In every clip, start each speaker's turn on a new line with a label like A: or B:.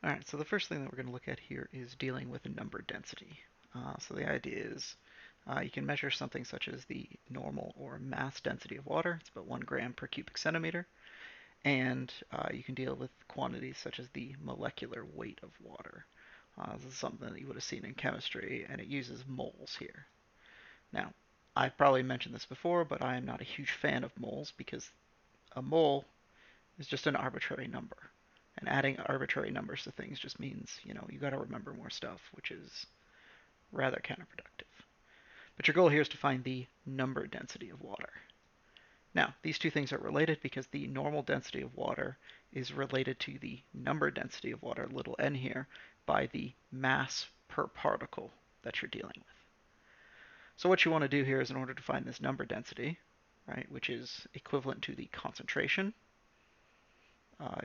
A: All right, so the first thing that we're going to look at here is dealing with a number density. So the idea is you can measure something such as the normal or mass density of water. It's about 1 gram per cubic centimeter. And you can deal with quantities such as the molecular weight of water. This is something that you would have seen in chemistry, and it uses moles here. Now, I've probably mentioned this before, but I am not a huge fan of moles because a mole is just an arbitrary number. And adding arbitrary numbers to things just means, you got to remember more stuff, which is rather counterproductive. But your goal here is to find the number density of water. Now, these two things are related because the normal density of water is related to the number density of water, little n here, by the mass per particle that you're dealing with. So what you want to do here is in order to find this number density, right, which is equivalent to the concentration,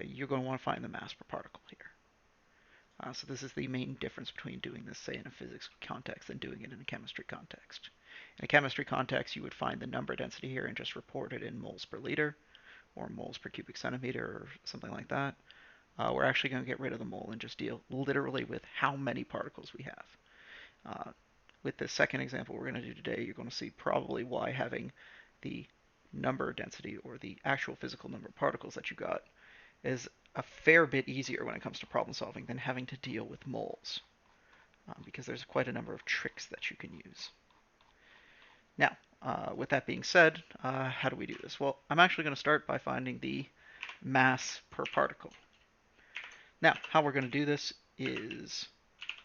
A: you're going to want to find the mass per particle here. So this is the main difference between doing this, say, in a physics context and doing it in a chemistry context. In a chemistry context, you would find the number density here and just report it in moles per liter or moles per cubic centimeter or something like that. We're actually going to get rid of the mole and just deal literally with how many particles we have. With the second example we're going to do today, you're going to see probably why having the number density or the actual physical number of particles that you got is a fair bit easier when it comes to problem solving than having to deal with moles, because there's quite a number of tricks that you can use. Now, with that being said, how do we do this? Well, I'm actually going to start by finding the mass per particle. Now, how we're going to do this is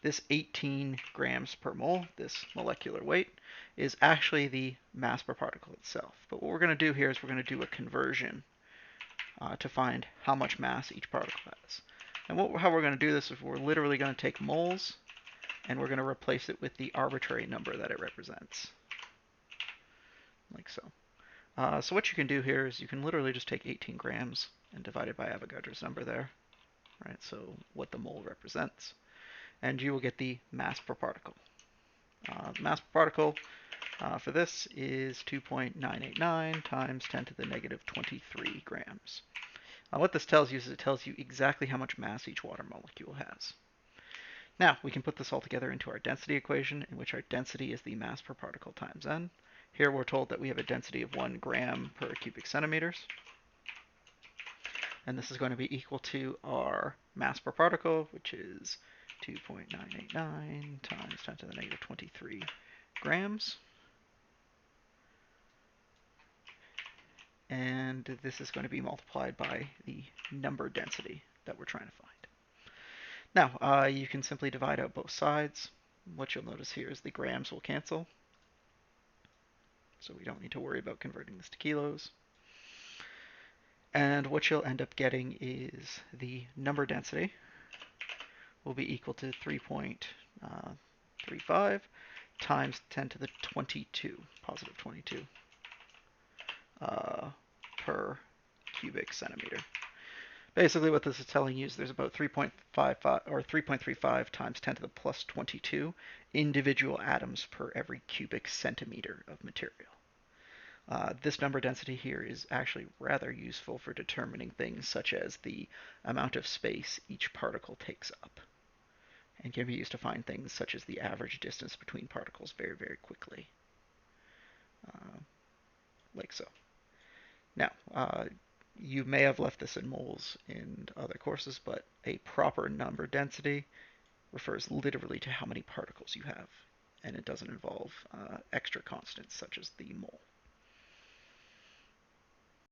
A: this 18 grams per mole, this molecular weight, is actually the mass per particle itself. But what we're going to do here is we're going to do a conversion to find how much mass each particle has. And how we're going to do this is we're literally going to take moles and we're going to replace it with the arbitrary number that it represents, like so. So what you can do here is you can literally just take 18 grams and divide it by Avogadro's number there, right? So what the mole represents, and you will get the mass per particle. The mass per particle for this is 2.989 times 10 to the negative 23 grams. What this tells you is it tells you exactly how much mass each water molecule has. Now, we can put this all together into our density equation, in which our density is the mass per particle times n. Here we're told that we have a density of 1 gram per cubic centimeters. And this is going to be equal to our mass per particle, which is 2.989 times 10 to the negative 23 grams. And this is going to be multiplied by the number density that we're trying to find. Now, you can simply divide out both sides. What you'll notice here is the grams will cancel. So we don't need to worry about converting this to kilos. And what you'll end up getting is the number density will be equal to 3.35 times 10 to the 22, positive 22, per cubic centimeter. Basically what this is telling you is there's about 3.55 or 3.35 times 10 to the plus 22 individual atoms per every cubic centimeter of material. This number density here is actually rather useful for determining things such as the amount of space each particle takes up, and can be used to find things such as the average distance between particles very, very quickly, like so. Now, you may have left this in moles in other courses, but a proper number density refers literally to how many particles you have, and it doesn't involve extra constants such as the mole.